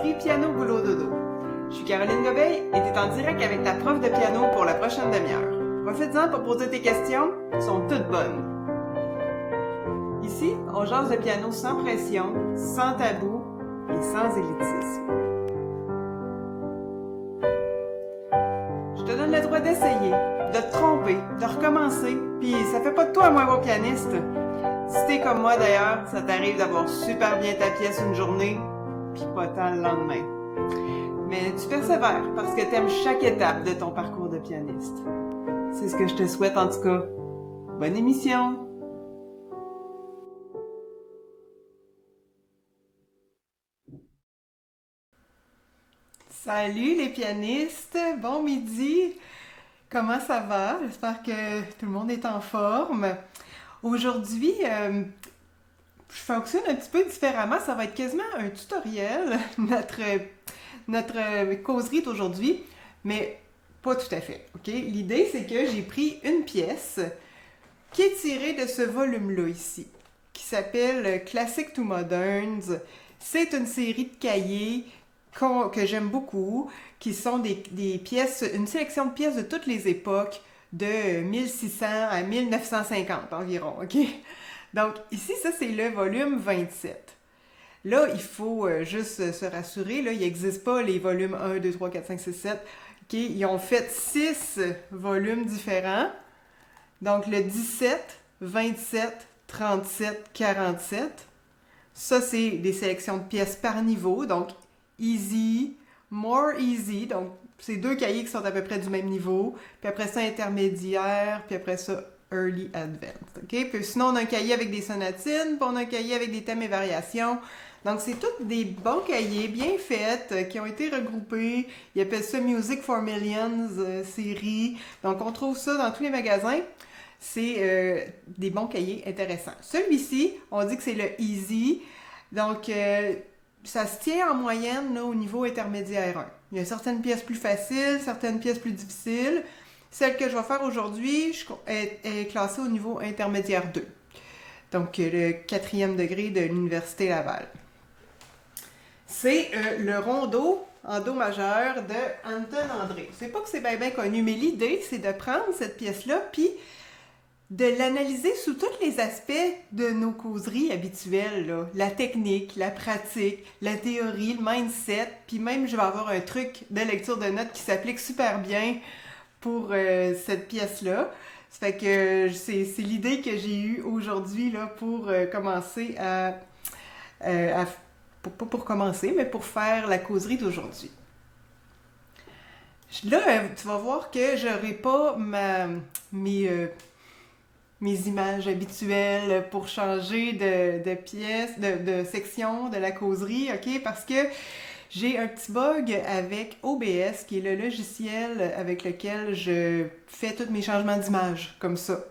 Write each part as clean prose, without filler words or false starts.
causerie Piano Boulot Dodo. Je suis Caroline Gobeil et tu es en direct avec ta prof de piano pour la prochaine demi-heure. Profites-en pour poser tes questions, elles sont toutes bonnes. Ici, on jase de piano sans pression, sans tabou et sans élitisme. Je te donne le droit d'essayer, de te tromper, de recommencer, puis ça fait pas de toi un moins bon pianiste. Si t'es comme moi d'ailleurs, ça t'arrive d'avoir super bien ta pièce une journée, puis pas tant le lendemain. Mais tu persévères parce que t'aimes chaque étape de ton parcours de pianiste. C'est ce que je te souhaite en tout cas. Bonne émission! Salut les pianistes, bon midi! Comment ça va? J'espère que tout le monde est en forme. Aujourd'hui, je fonctionne un petit peu différemment. Ça va être quasiment un tutoriel, notre causerie d'aujourd'hui, mais pas tout à fait. Ok? L'idée, c'est que j'ai pris une pièce qui est tirée de ce volume-là ici, qui s'appelle Classic to Moderns. C'est une série de cahiers que j'aime beaucoup, qui sont des pièces, une sélection de pièces de toutes les époques, de 1600 à 1950 environ, ok? Donc ici, ça c'est le volume 27. Là, il faut juste se rassurer, là, il n'existe pas les volumes 1, 2, 3, 4, 5, 6, 7. Ok? Ils ont fait 6 volumes différents. Donc le 17, 27, 37, 47. Ça, c'est des sélections de pièces par niveau. Donc Easy, More Easy, donc c'est deux cahiers qui sont à peu près du même niveau, puis après ça intermédiaire, puis après ça Early Advanced, ok? Puis sinon on a un cahier avec des sonatines, puis on a un cahier avec des thèmes et variations, donc c'est tous des bons cahiers bien faits, qui ont été regroupés, ils appellent ça Music for Millions série, donc on trouve ça dans tous les magasins, c'est des bons cahiers intéressants. Celui-ci, on dit que c'est le Easy, donc ça se tient en moyenne là, au niveau intermédiaire 1. Il y a certaines pièces plus faciles, certaines pièces plus difficiles. Celle que je vais faire aujourd'hui est classée au niveau intermédiaire 2. Donc, le 4e degré de l'Université Laval. C'est le rondo en do majeur de Anton André. C'est pas que c'est bien connu, mais l'idée, c'est de prendre cette pièce-là, puis de l'analyser sous tous les aspects de nos causeries habituelles, là. La technique, la pratique, la théorie, le mindset, puis même je vais avoir un truc de lecture de notes qui s'applique super bien pour cette pièce-là. Ça fait que c'est l'idée que j'ai eue aujourd'hui là, pour commencer pas pour commencer, mais pour faire la causerie d'aujourd'hui. Là, tu vas voir que j'aurai pas mes images habituelles pour changer de pièce, de section de la causerie, ok? Parce que j'ai un petit bug avec OBS, qui est le logiciel avec lequel je fais tous mes changements d'image, comme ça.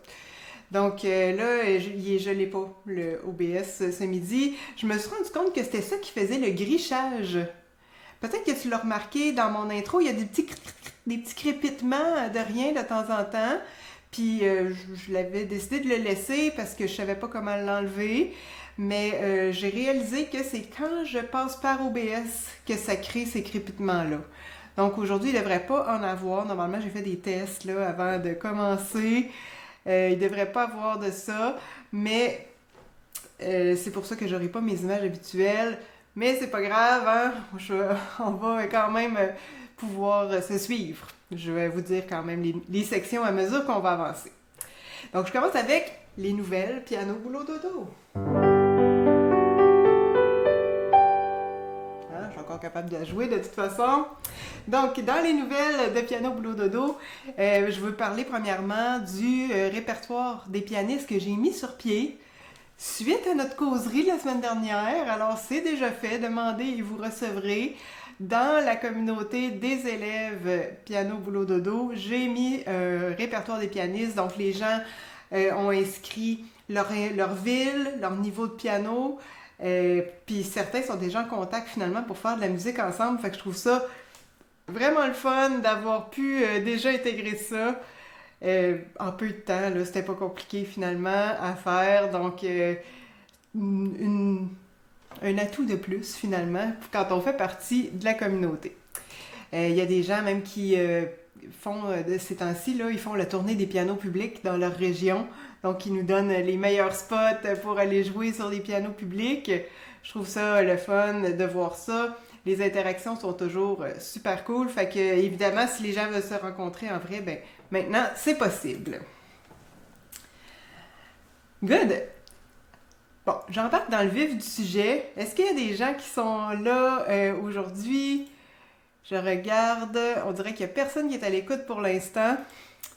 Donc là, je l'ai pas, le OBS, ce midi. Je me suis rendu compte que c'était ça qui faisait le grichage. Peut-être que tu l'as remarqué dans mon intro, il y a des petits crépitements de rien de temps en temps. Puis je l'avais décidé de le laisser parce que je savais pas comment l'enlever. Mais j'ai réalisé que c'est quand je passe par OBS que ça crée ces crépitements-là. Donc aujourd'hui, il ne devrait pas en avoir. Normalement, j'ai fait des tests là, avant de commencer. Il ne devrait pas avoir de ça. Mais c'est pour ça que j'aurai pas mes images habituelles. Mais c'est pas grave, hein? On va quand même pouvoir se suivre. Je vais vous dire quand même les sections à mesure qu'on va avancer. Donc, je commence avec les nouvelles Piano Boulot Dodo. Je suis encore capable de la jouer de toute façon. Donc, dans les nouvelles de Piano Boulot Dodo, je veux parler premièrement du répertoire des pianistes que j'ai mis sur pied suite à notre causerie de la semaine dernière. Alors, c'est déjà fait. Demandez et vous recevrez. Dans la communauté des élèves Piano Boulot Dodo, j'ai mis un répertoire des pianistes. Donc, les gens ont inscrit leur ville, leur niveau de piano. Puis certains sont déjà en contact finalement pour faire de la musique ensemble. Fait que je trouve ça vraiment le fun d'avoir pu déjà intégrer ça en peu de temps. Là, c'était pas compliqué finalement à faire. Donc, une un atout de plus, finalement, quand on fait partie de la communauté. Il y a des gens même qui font, de ces temps-ci, là, ils font la tournée des pianos publics dans leur région. Donc, ils nous donnent les meilleurs spots pour aller jouer sur les pianos publics. Je trouve ça le fun de voir ça. Les interactions sont toujours super cool. Fait que, évidemment, si les gens veulent se rencontrer en vrai, ben maintenant, c'est possible. Good! Bon, j'embarque dans le vif du sujet. Est-ce qu'il y a des gens qui sont là aujourd'hui? Je regarde. On dirait qu'il n'y a personne qui est à l'écoute pour l'instant.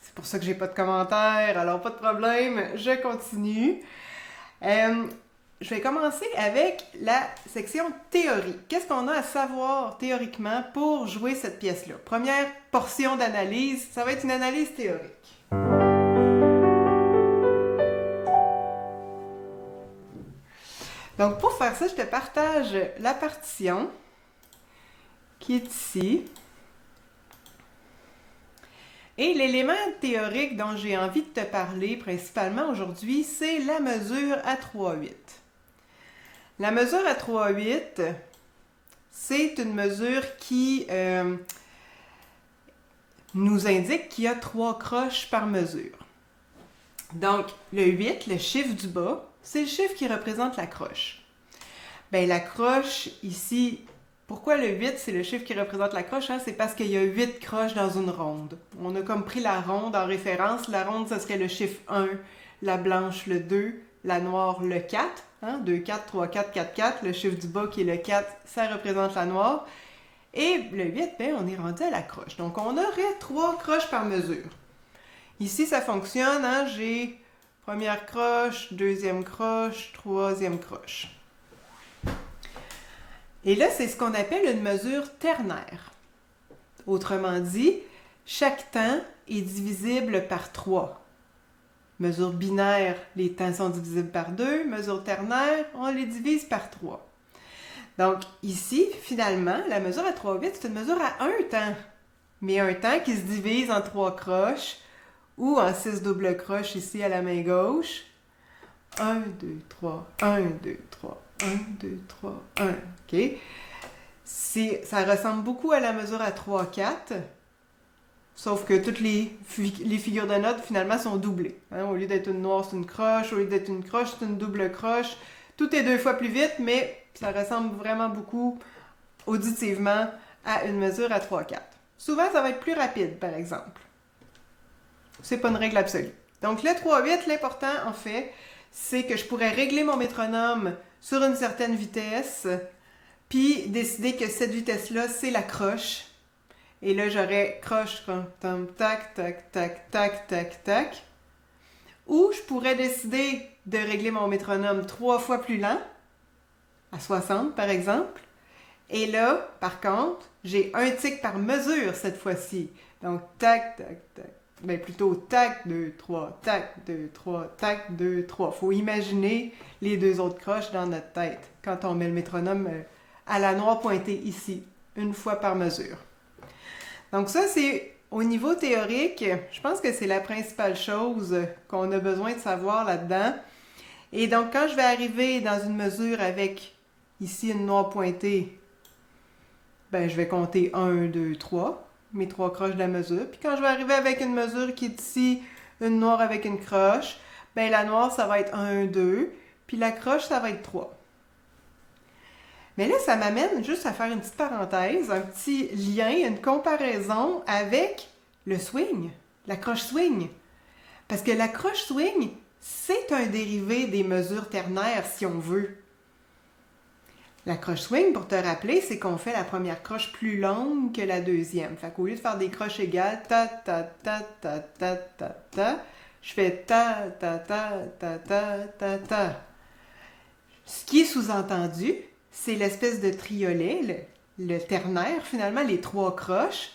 C'est pour ça que j'ai pas de commentaires. Alors, pas de problème. Je continue. Je vais commencer avec la section théorie. Qu'est-ce qu'on a à savoir théoriquement pour jouer cette pièce-là? Première portion d'analyse, ça va être une analyse théorique. Donc, pour faire ça, je te partage la partition qui est ici. Et l'élément théorique dont j'ai envie de te parler principalement aujourd'hui, c'est la mesure à 3/8. La mesure à 3/8, c'est une mesure qui nous indique qu'il y a 3 croches par mesure. Donc, le 8, le chiffre du bas, c'est le chiffre qui représente la croche. Bien, la croche, ici, pourquoi le 8, c'est le chiffre qui représente la croche? Hein? C'est parce qu'il y a 8 croches dans une ronde. On a comme pris la ronde en référence. La ronde, ce serait le chiffre 1, la blanche, le 2, la noire, le 4. Hein? 2, 4, 3, 4, 4, 4. Le chiffre du bas qui est le 4, ça représente la noire. Et le 8, bien, on est rendu à la croche. Donc, on aurait 3 croches par mesure. Ici, ça fonctionne. Hein? J'ai première croche, deuxième croche, troisième croche. Et là, c'est ce qu'on appelle une mesure ternaire. Autrement dit, chaque temps est divisible par 3. Mesure binaire, les temps sont divisibles par 2. Mesure ternaire, on les divise par 3. Donc, ici, finalement, la mesure à 3/8, c'est une mesure à un temps. Mais un temps qui se divise en 3 croches ou en 6 doubles croches ici à la main gauche. 1, 2, 3, 1, 2, 3, 1, 2, 3, 1. OK? Ça ressemble beaucoup à la mesure à 3, 4. Sauf que toutes les figures de notes, finalement, sont doublées. Hein? Au lieu d'être une noire, c'est une croche. Au lieu d'être une croche, c'est une double croche. Tout est 2 fois plus vite, mais ça ressemble vraiment beaucoup auditivement à une mesure à 3, 4. Souvent, ça va être plus rapide, par exemple. C'est pas une règle absolue. Donc, le 3/8, l'important, en fait, c'est que je pourrais régler mon métronome sur une certaine vitesse, puis décider que cette vitesse-là, c'est la croche. Et là, j'aurais croche, tac, tac, tac, tac, tac, tac. Ou je pourrais décider de régler mon métronome 3 fois plus lent, à 60 par exemple. Et là, par contre, j'ai un tic par mesure cette fois-ci. Donc, tac, tac, tac. Ben plutôt tac, 2, 3, tac, 2, 3, tac, 2, 3. Faut imaginer les 2 autres croches dans notre tête quand on met le métronome à la noire pointée ici, une fois par mesure. Donc ça, c'est au niveau théorique, je pense que c'est la principale chose qu'on a besoin de savoir là-dedans. Et donc, quand je vais arriver dans une mesure avec ici une noire pointée, ben je vais compter 1, 2, 3. Mes 3 croches de la mesure. Puis quand je vais arriver avec une mesure qui est ici, une noire avec une croche, ben la noire, ça va être 1, 2, puis la croche, ça va être 3. Mais là, ça m'amène juste à faire une petite parenthèse, un petit lien, une comparaison avec le swing, la croche swing. Parce que la croche swing, c'est un dérivé des mesures ternaires, si on veut. La croche swing, pour te rappeler, c'est qu'on fait la première croche plus longue que la deuxième. Fait qu'au lieu de faire des croches égales, ta, ta, ta, ta, ta, ta, ta, je fais ta, ta, ta, ta, ta, ta, ta. Ce qui est sous-entendu, c'est l'espèce de triolet, le ternaire, finalement, les 3 croches.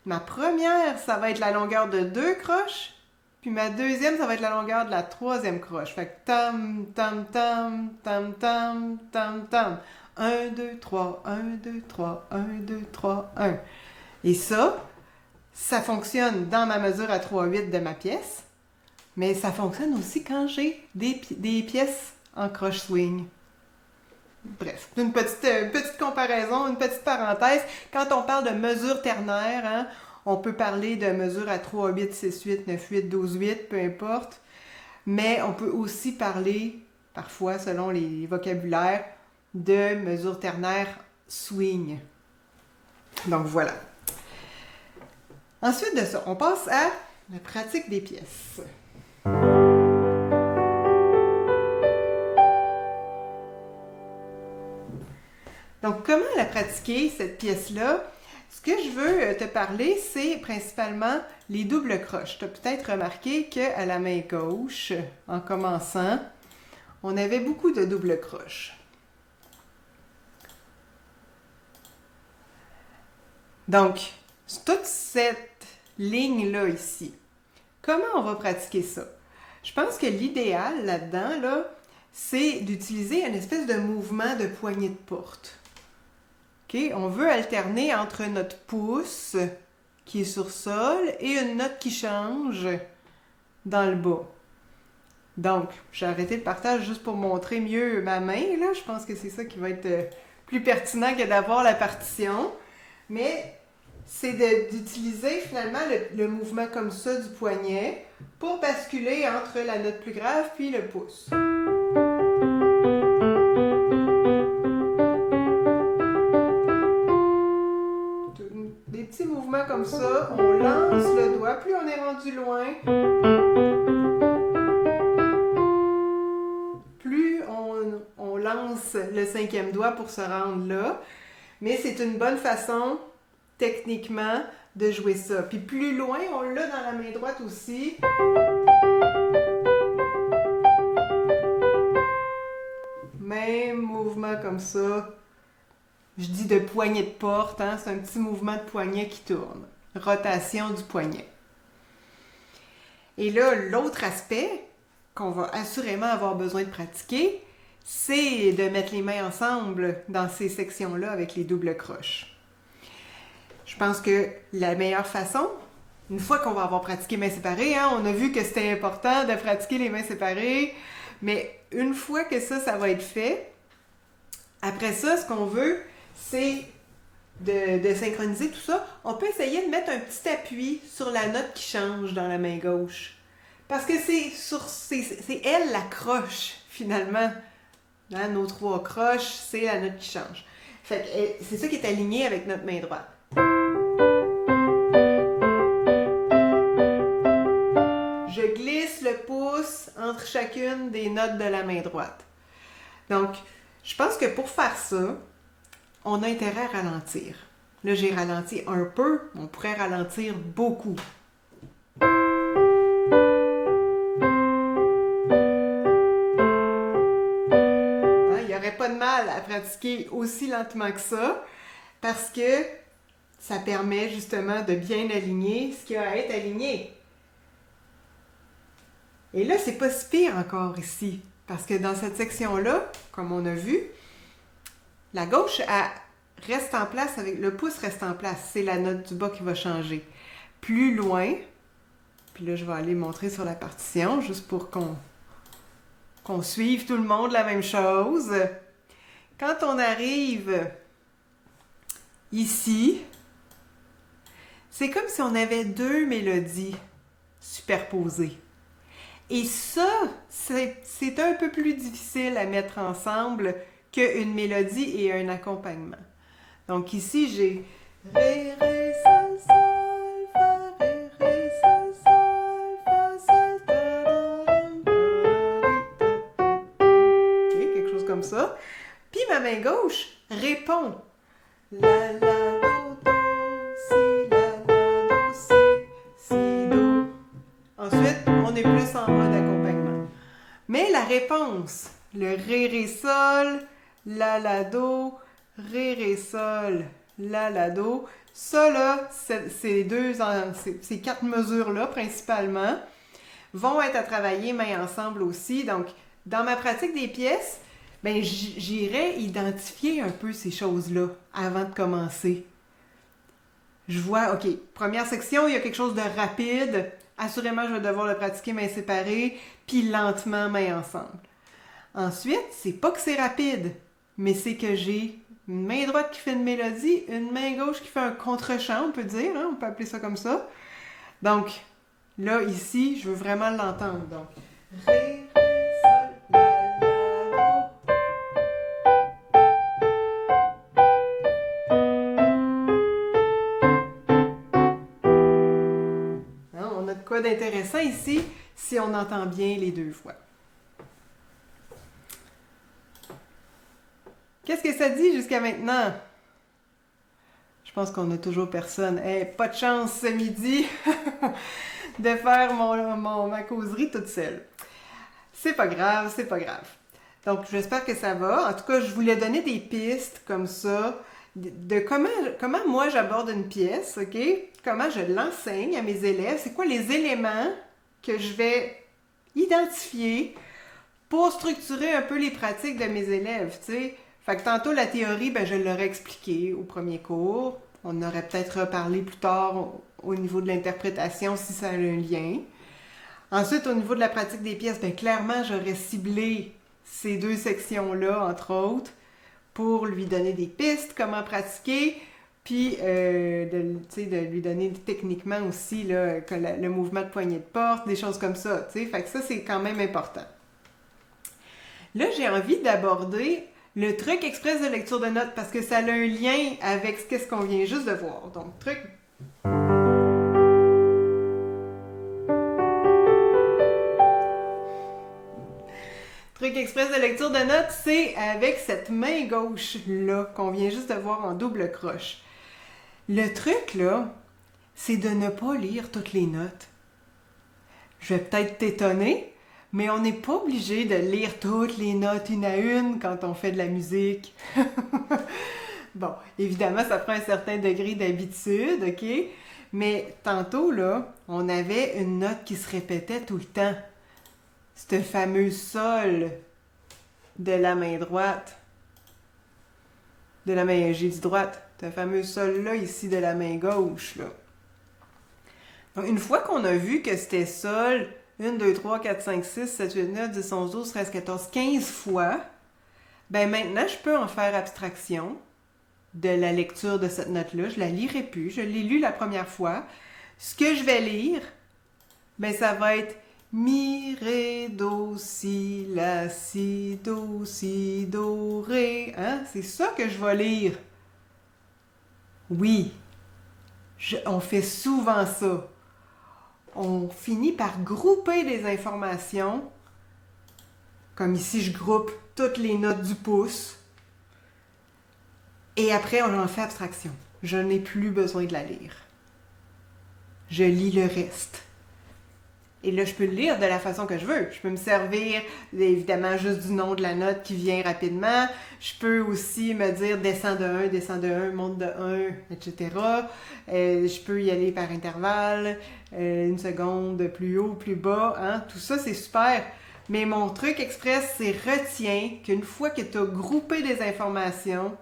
Ma première, ça va être la longueur de 2 croches, puis ma deuxième, ça va être la longueur de la 3e croche. Fait que tam, tam, tam, tam, tam, tam, tam. 1, 2, 3, 1, 2, 3, 1, 2, 3, 1. Et ça fonctionne dans ma mesure à 3/8 de ma pièce, mais ça fonctionne aussi quand j'ai des pièces en croche swing. Bref, une petite comparaison, une petite parenthèse. Quand on parle de mesure ternaire, hein, on peut parler de mesure à 3, 8, 6, 8, 9, 8, 12, 8, peu importe. Mais on peut aussi parler, parfois selon les vocabulaires, de mesure ternaire swing. Donc voilà. Ensuite de ça, on passe à la pratique des pièces. Donc, comment la pratiquer, cette pièce-là? Ce que je veux te parler, c'est principalement les doubles croches. Tu as peut-être remarqué qu'à la main gauche, en commençant, on avait beaucoup de doubles croches. Donc, toute cette ligne-là ici, comment on va pratiquer ça? Je pense que l'idéal là-dedans, là, c'est d'utiliser une espèce de mouvement de poignée de porte. Okay? On veut alterner entre notre pouce qui est sur sol et une note qui change dans le bas. Donc, j'ai arrêté le partage juste pour montrer mieux ma main. Là. Je pense que c'est ça qui va être plus pertinent que d'avoir la partition. Mais c'est d'utiliser finalement le mouvement comme ça du poignet pour basculer entre la note plus grave puis le pouce. Des petits mouvements comme ça, on lance le doigt, plus on est rendu loin, plus on lance le 5e doigt pour se rendre là. Mais c'est une bonne façon, techniquement, de jouer ça. Puis plus loin, on l'a dans la main droite aussi. Même mouvement comme ça. Je dis de poignet de porte, hein? C'est un petit mouvement de poignet qui tourne. Rotation du poignet. Et là, l'autre aspect qu'on va assurément avoir besoin de pratiquer, c'est de mettre les mains ensemble dans ces sections-là avec les doubles croches. Je pense que la meilleure façon, une fois qu'on va avoir pratiqué mains séparées, hein, on a vu que c'était important de pratiquer les mains séparées, mais une fois que ça va être fait, après ça, ce qu'on veut, c'est de synchroniser tout ça. On peut essayer de mettre un petit appui sur la note qui change dans la main gauche. Parce que c'est elle la croche, finalement. Hein, nos 3 croches, c'est la note qui change. Fait que c'est ça qui est aligné avec notre main droite. Je glisse le pouce entre chacune des notes de la main droite. Donc, je pense que pour faire ça, on a intérêt à ralentir. Là, j'ai ralenti un peu, on pourrait ralentir beaucoup. Il n'y aurait pas de mal à pratiquer aussi lentement que ça, parce que ça permet justement de bien aligner ce qui a à être aligné. Et là, c'est pas si pire encore ici, parce que dans cette section-là, comme on a vu, la gauche, elle reste en place, avec le pouce reste en place. C'est la note du bas qui va changer. Plus loin, puis là, je vais aller montrer sur la partition, juste pour qu'on suive tout le monde la même chose. Quand on arrive ici, c'est comme si on avait 2 mélodies superposées. Et ça, c'est un peu plus difficile à mettre ensemble qu'une mélodie et un accompagnement. Donc ici, j'ai Ré, Ré, Sol, Sol, Fa, Ré, Ré, Sol, Sol, Fa, Sol, OK, quelque chose comme ça. Puis ma main gauche répond. La, la, do, do, si, la, la, do, si, do. Ensuite, on est plus en mode accompagnement. Mais la réponse, le Ré, Ré, Sol, La, La, Do, Ré, Ré, Sol, La, La, Do. Ça, là, ces 4 mesures-là, principalement, vont être à travailler main ensemble aussi. Donc, dans ma pratique des pièces, ben, j'irai identifier un peu ces choses-là avant de commencer. Je vois, OK, première section, il y a quelque chose de rapide. Assurément, je vais devoir le pratiquer main séparée, puis lentement, main ensemble. Ensuite, c'est pas que c'est rapide. mais c'est que j'ai une main droite qui fait une mélodie, une main gauche qui fait un contre-champ, on peut dire, hein, on peut appeler ça comme ça. Donc, là, ici, je veux vraiment l'entendre. Donc, Ré, Ré, Sol, La, Do. Hein, on a de quoi d'intéressant ici si on entend bien les deux voix. Qu'est-ce que ça dit jusqu'à maintenant? Je pense qu'on a toujours personne. Hey, pas de chance ce midi de faire ma causerie toute seule. C'est pas grave, c'est pas grave. Donc, j'espère que ça va. En tout cas, je voulais donner des pistes comme ça de comment moi j'aborde une pièce, OK? Comment je l'enseigne à mes élèves. C'est quoi les éléments que je vais identifier pour structurer un peu les pratiques de mes élèves, tu sais? Fait que tantôt, la théorie, ben, je l'aurais expliqué au premier cours. On aurait peut-être reparlé plus tard au niveau de l'interprétation si ça a un lien. Ensuite, au niveau de la pratique des pièces, ben, clairement, j'aurais ciblé ces deux sections-là, entre autres, pour lui donner des pistes, comment pratiquer, puis de lui donner techniquement aussi là, le mouvement de poignée de porte, des choses comme ça. T'sais. Fait que ça, c'est quand même important. Là, j'ai envie d'aborder le truc express de lecture de notes parce que ça a un lien avec ce qu'on vient juste de voir. Donc, truc... Truc express de lecture de notes, c'est avec cette main gauche-là qu'on vient juste de voir en double croche. Le truc, là, c'est de ne pas lire toutes les notes. Je vais peut-être t'étonner, mais on n'est pas obligé de lire toutes les notes une à une quand on fait de la musique. Bon, évidemment, ça prend un certain degré d'habitude, OK? Mais tantôt, là, on avait une note qui se répétait tout le temps. Ce fameux sol de la main droite. De la main, j'ai dit droite. Ce fameux sol-là, ici, de la main gauche, là. Donc, une fois qu'on a vu que c'était sol 1, 2, 3, 4, 5, 6, 7, 8, 9, 10, 11, 12, 13, 14, 15 fois, ben maintenant, je peux en faire abstraction de la lecture de cette note-là. Je la lirai plus. Je l'ai lu la première fois. Ce que je vais lire, ben ça va être mi, ré, do, si, la, si, do, ré. Hein? C'est ça que je vais lire. Oui, on fait souvent ça. On finit par grouper des informations. Comme ici, je groupe toutes les notes du pouce. Et après, on en fait abstraction. Je n'ai plus besoin de la lire. Je lis le reste. Et là, je peux le lire de la façon que je veux. Je peux me servir, évidemment, juste du nom de la note qui vient rapidement. Je peux aussi me dire descends de 1, monte de 1, etc. Je peux y aller par intervalle, une seconde plus haut, plus bas. Hein? Tout ça, c'est super. Mais mon truc express, c'est retiens qu'une fois que tu as groupé des informations,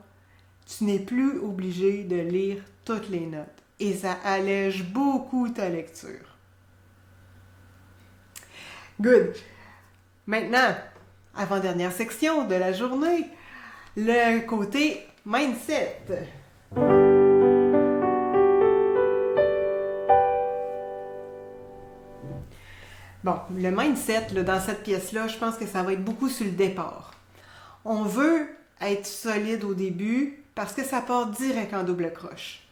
tu n'es plus obligé de lire toutes les notes. Et ça allège beaucoup ta lecture. Good. Maintenant, avant-dernière section de la journée, le côté mindset. Bon, le mindset, là, dans cette pièce-là, je pense que ça va être beaucoup sur le départ. On veut être solide au début parce que ça part direct en double croche.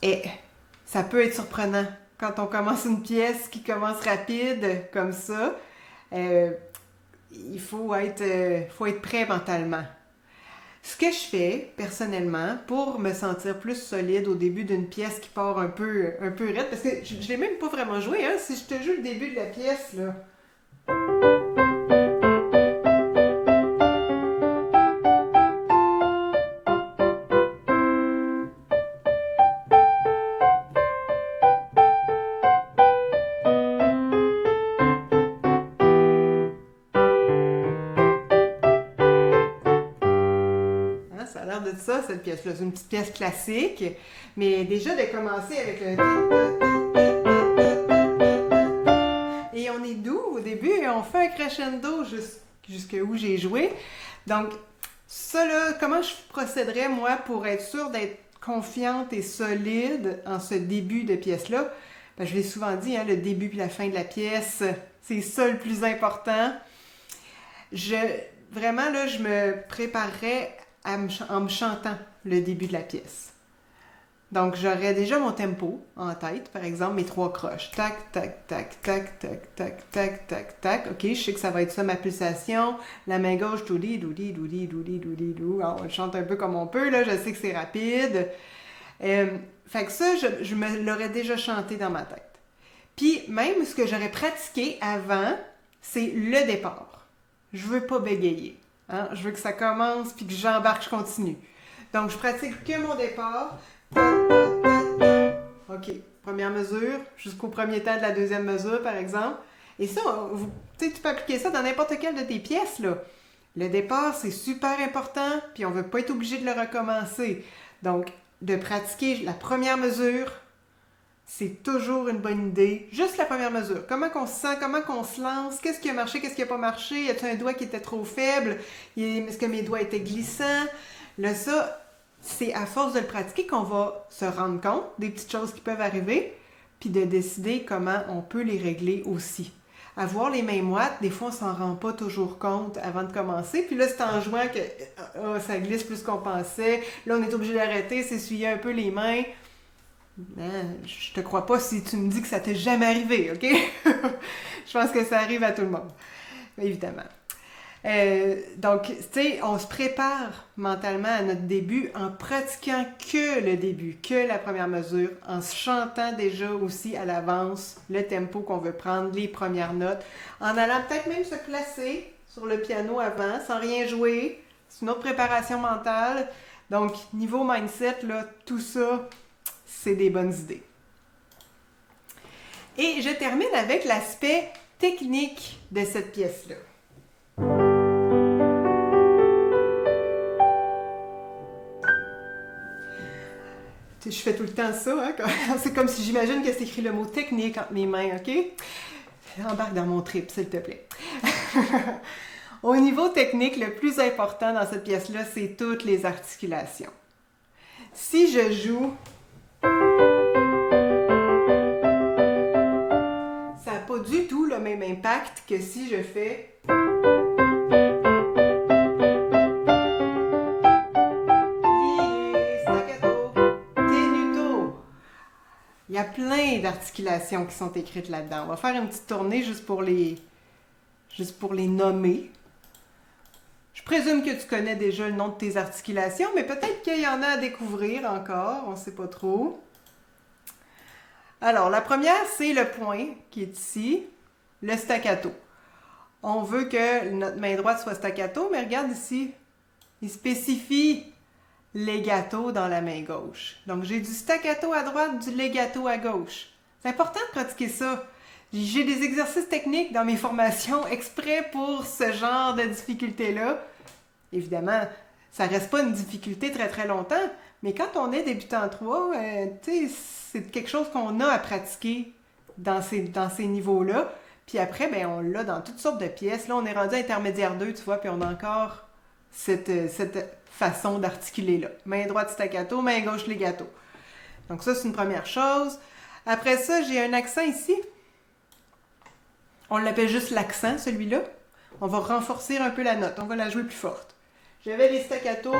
Et ça peut être surprenant. Quand on commence une pièce qui commence rapide, comme ça, il faut être prêt mentalement. Ce que je fais, personnellement, pour me sentir plus solide au début d'une pièce qui part un peu raide, parce que je ne l'ai même pas vraiment joué, hein, si je te joue le début de la pièce, là. De ça, cette pièce-là. C'est une petite pièce classique, mais déjà de commencer avec le... Et on est doux au début et on fait un crescendo juste jusqu'où j'ai joué. Donc, ça là, comment je procéderais moi pour être sûre d'être confiante et solide en ce début de pièce-là? Ben, je l'ai souvent dit, hein, le début puis la fin de la pièce, c'est ça le plus important. Vraiment, là, je me préparerais en me chantant le début de la pièce. Donc, j'aurais déjà mon tempo en tête, par exemple, mes 3 croches. Tac, tac, tac, tac, tac, tac, tac, tac, tac. OK, je sais que ça va être ça ma pulsation. La main gauche, doudi, doudi, doudi, doudi, doudi, doudi. On le chante un peu comme on peut, là. Je sais que c'est rapide. Fait que ça, je me l'aurais déjà chanté dans ma tête. Puis, même ce que j'aurais pratiqué avant, c'est le départ. Je veux pas bégayer. Hein? Je veux que ça commence, puis que j'embarque, je continue. Donc, je pratique que mon départ. OK, première mesure, jusqu'au premier temps de la deuxième mesure, par exemple. Et ça, tu peux appliquer ça dans n'importe quelle de tes pièces, là. Le départ, c'est super important, puis on ne veut pas être obligé de le recommencer. Donc, de pratiquer la première mesure, c'est toujours une bonne idée. Juste la première mesure. Comment qu'on se sent, comment qu'on se lance, qu'est-ce qui a marché, qu'est-ce qui n'a pas marché, y a-t-il un doigt qui était trop faible, est-ce que mes doigts étaient glissants? Là, ça, c'est à force de le pratiquer qu'on va se rendre compte des petites choses qui peuvent arriver, puis de décider comment on peut les régler aussi. Avoir les mains moites, des fois, on s'en rend pas toujours compte avant de commencer. Puis là, c'est en jouant que ça glisse plus qu'on pensait. Là, on est obligé d'arrêter, s'essuyer un peu les mains. Je te crois pas si tu me dis que ça t'est jamais arrivé, OK? Je pense que ça arrive à tout le monde, évidemment. Donc, tu sais, on se prépare mentalement à notre début en pratiquant que le début, que la première mesure, en se chantant déjà aussi à l'avance le tempo qu'on veut prendre, les premières notes, en allant peut-être même se placer sur le piano avant, sans rien jouer. C'est une autre préparation mentale. Donc, niveau mindset, là, tout ça, c'est des bonnes idées. Et je termine avec l'aspect technique de cette pièce-là. Je fais tout le temps ça, hein? C'est comme si j'imagine que c'est écrit le mot technique entre mes mains, OK? Embarque dans mon trip, s'il te plaît. Au niveau technique, le plus important dans cette pièce-là, c'est toutes les articulations. Si je joue, ça n'a pas du tout le même impact que si je fais... Il y a plein d'articulations qui sont écrites là-dedans. On va faire une petite tournée juste pour les nommer. Je présume que tu connais déjà le nom de tes articulations, mais peut-être qu'il y en a à découvrir encore, on ne sait pas trop. Alors, la première, c'est le point qui est ici, le staccato. On veut que notre main droite soit staccato, mais regarde ici, il spécifie legato dans la main gauche. Donc, j'ai du staccato à droite, du legato à gauche. C'est important de pratiquer ça. J'ai des exercices techniques dans mes formations exprès pour ce genre de difficulté-là. Évidemment, ça reste pas une difficulté très très longtemps, mais quand on est débutant 3, c'est quelque chose qu'on a à pratiquer dans ces niveaux-là. Puis après, ben, on l'a dans toutes sortes de pièces. Là, on est rendu à intermédiaire 2, tu vois, puis on a encore cette façon d'articuler là. Main droite staccato, main gauche legato. Donc ça, c'est une première chose. Après ça, j'ai un accent ici. On l'appelle juste l'accent, celui-là. On va renforcer un peu la note. On va la jouer plus forte. J'avais les staccato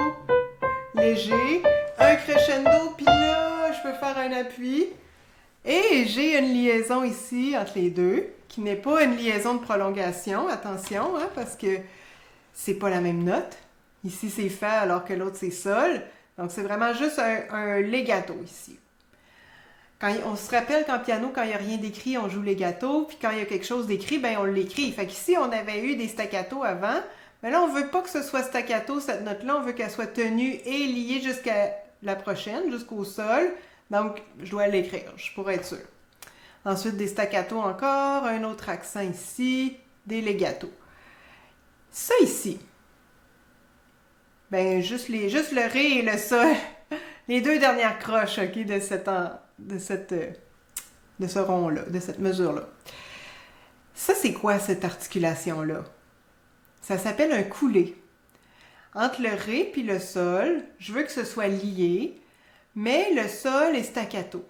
légers, un crescendo, puis là, je peux faire un appui. Et j'ai une liaison ici entre les deux, qui n'est pas une liaison de prolongation. Attention, hein, parce que c'est pas la même note. Ici, c'est Fa alors que l'autre, c'est Sol. Donc, c'est vraiment juste un legato ici. On se rappelle qu'en piano, quand il n'y a rien d'écrit, on joue legato. Puis quand il y a quelque chose d'écrit, ben on l'écrit. Fait qu'ici, on avait eu des staccato avant. Mais là, on ne veut pas que ce soit staccato, cette note-là. On veut qu'elle soit tenue et liée jusqu'à la prochaine, jusqu'au Sol. Donc, je dois l'écrire, je pourrais être sûre. Ensuite, des staccato encore. Un autre accent ici. Des legato. Ça ici. Ben, juste le Ré et le Sol. Les deux dernières croches, OK, de ce rond-là, de cette mesure-là. Ça, c'est quoi, cette articulation-là? Ça s'appelle un coulé. Entre le ré puis le sol, je veux que ce soit lié, mais le sol est staccato.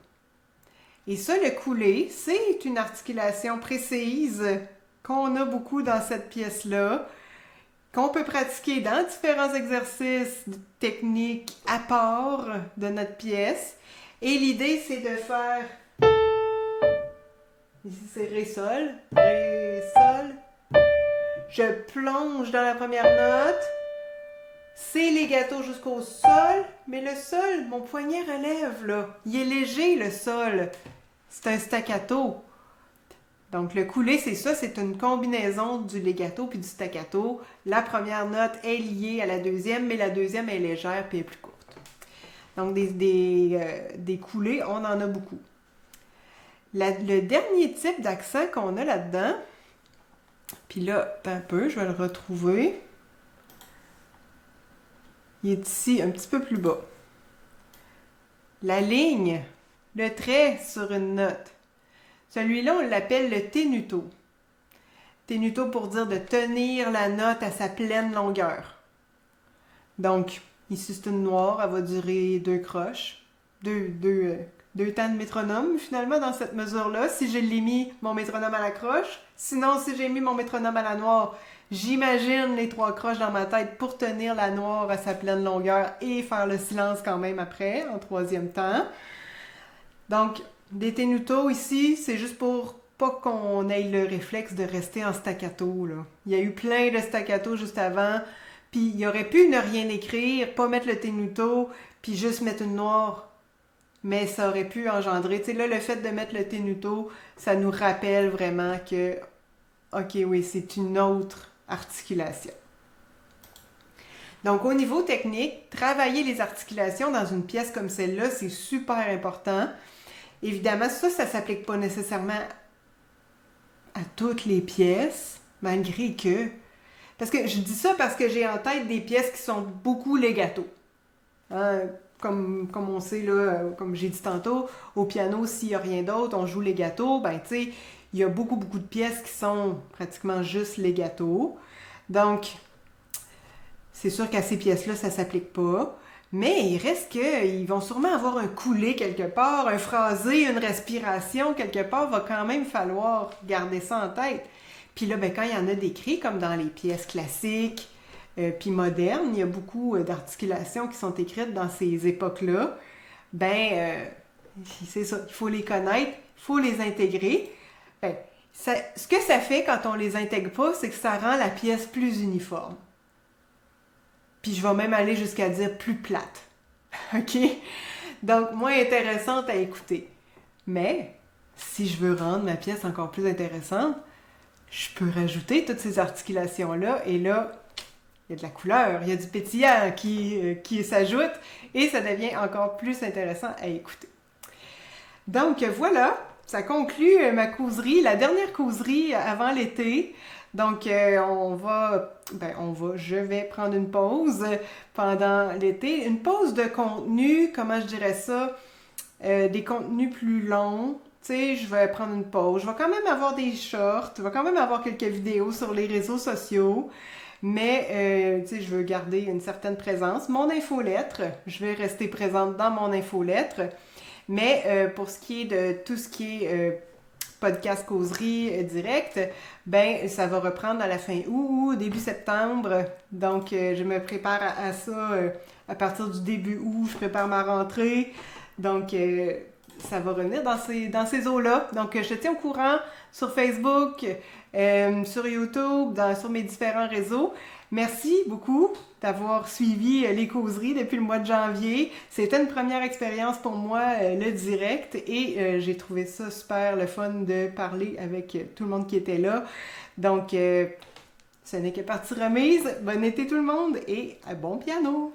Et ça, le coulé, c'est une articulation précise qu'on a beaucoup dans cette pièce-là, qu'on peut pratiquer dans différents exercices techniques à part de notre pièce. Et l'idée, c'est de faire... Ici, c'est Ré-Sol. Ré-Sol. Je plonge dans la première note. C'est legato jusqu'au sol, mais le sol, mon poignet relève, là. Il est léger, le sol. C'est un staccato. Donc, le coulé, c'est ça, c'est une combinaison du legato puis du staccato. La première note est liée à la deuxième, mais la deuxième est légère puis est plus courte. Donc, des coulées, on en a beaucoup. Le dernier type d'accent qu'on a là-dedans, puis là, un peu, je vais le retrouver. Il est ici, un petit peu plus bas. La ligne, le trait sur une note. Celui-là, on l'appelle le tenuto. Tenuto pour dire de tenir la note à sa pleine longueur. Donc, ici, c'est une noire, elle va durer 2 croches. Deux temps de métronome, finalement, dans cette mesure-là. Si je l'ai mis, mon métronome à la croche. Sinon, si j'ai mis mon métronome à la noire, j'imagine les 3 croches dans ma tête pour tenir la noire à sa pleine longueur et faire le silence quand même après, en 3e temps. Donc, des tenuto ici, c'est juste pour pas qu'on ait le réflexe de rester en staccato, là. Il y a eu plein de staccato juste avant, puis il aurait pu ne rien écrire, pas mettre le tenuto, puis juste mettre une noire. Mais ça aurait pu engendrer... Tu sais, là, le fait de mettre le tenuto, ça nous rappelle vraiment que, OK, oui, c'est une autre articulation. Donc, au niveau technique, travailler les articulations dans une pièce comme celle-là, c'est super important. Évidemment, ça ne s'applique pas nécessairement à toutes les pièces, malgré que... Parce que je dis ça parce que j'ai en tête des pièces qui sont beaucoup legato. Hein? Comme on sait, là, comme j'ai dit tantôt, au piano, s'il n'y a rien d'autre, on joue legato, ben tu sais, il y a beaucoup de pièces qui sont pratiquement juste legato. Donc, c'est sûr qu'à ces pièces-là, ça ne s'applique pas. Mais il reste qu'ils vont sûrement avoir un coulé quelque part, un phrasé, une respiration quelque part, va quand même falloir garder ça en tête. Puis là, ben, quand il y en a d'écrits, comme dans les pièces classiques, puis modernes, il y a beaucoup d'articulations qui sont écrites dans ces époques-là. C'est ça, il faut les connaître, il faut les intégrer. Ben, ce que ça fait quand on les intègre pas, c'est que ça rend la pièce plus uniforme. Puis je vais même aller jusqu'à dire plus plate. OK? Donc, moins intéressante à écouter. Mais, si je veux rendre ma pièce encore plus intéressante, je peux rajouter toutes ces articulations-là, et là, il y a de la couleur, il y a du pétillant qui s'ajoute, et ça devient encore plus intéressant à écouter. Donc voilà, ça conclut ma causerie, la dernière causerie avant l'été. Donc je vais prendre une pause pendant l'été, une pause de contenu, comment je dirais ça, des contenus plus longs. Tu sais, je vais prendre une pause. Je vais quand même avoir des shorts, je vais quand même avoir quelques vidéos sur les réseaux sociaux. Mais, tu sais, je veux garder une certaine présence. Mon infolettre, je vais rester présente dans mon infolettre. Mais pour ce qui est de tout ce qui est podcast causerie direct, ben ça va reprendre à la fin août, début septembre. Donc, je me prépare à ça à partir du début août. Je prépare ma rentrée. Donc, ça va revenir dans ces eaux-là. Donc, je te tiens au courant sur Facebook, sur YouTube, sur mes différents réseaux. Merci beaucoup d'avoir suivi les causeries depuis le mois de janvier. C'était une première expérience pour moi, le direct, et j'ai trouvé ça super le fun de parler avec tout le monde qui était là. Donc, ce n'est que partie remise. Bon été tout le monde et bon piano!